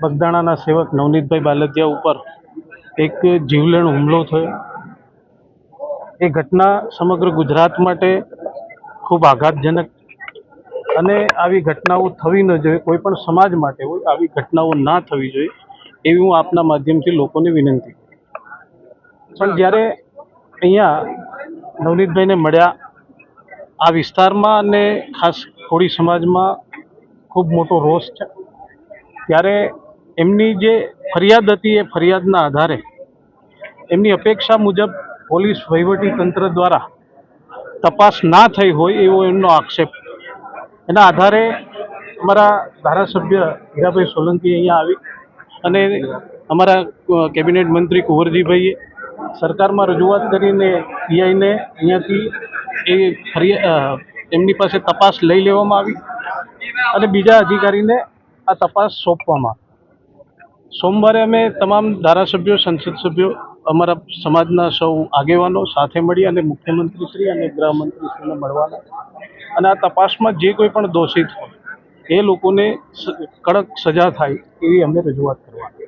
બગદાણાના સેવક નવનીતભાઈ બાલદિયા ઉપર એક જીવલેણ હુમલો થયો। એ ઘટના સમગ્ર ગુજરાત માટે ખૂબ આઘાતજનક અને આવી ઘટનાઓ થવી ન જોઈએ, કોઈ પણ સમાજ માટે હોય આવી ઘટનાઓ ના થવી જોઈએ એવી હું આપના માધ્યમથી લોકોને વિનંતી કરું। પણ જ્યારે અહીંયા નવનીતભાઈને મળ્યા, આ વિસ્તારમાં અને ખાસ કોળી સમાજમાં ખૂબ મોટો રોષ છે, ત્યારે એમની જે ફરિયાદ હતી એ ફરિયાદના આધારે એમની અપેક્ષા મુજબ પોલીસ વહીવટી તંત્ર દ્વારા તપાસ ના થઈ હોય એવો એમનો આક્ષેપ। એના આધારે અમારા ધારાસભ્ય હીરાભાઈ સોલંકી અહીંયા આવી અને અમારા કેબિનેટ મંત્રી કુંવરજીભાઈએ સરકારમાં રજૂઆત કરીને પીઆઈને અહીંયાથી એમની પાસે તપાસ લઈ લેવામાં આવી અને બીજા અધિકારીને આ તપાસ સોંપવામાં આવી। સોમવારે અમે તમામ ધારાસભ્યો, સંસદ સભ્યો, અમારા સમાજના સૌ આગેવાનો સાથે મળી અને મુખ્યમંત્રીશ્રી અને ગૃહમંત્રીશ્રીને મળવાના અને આ તપાસમાં જે કોઈ પણ દોષિત હોય એ લોકોને કડક સજા થાય એવી અમે રજૂઆત કરવાની।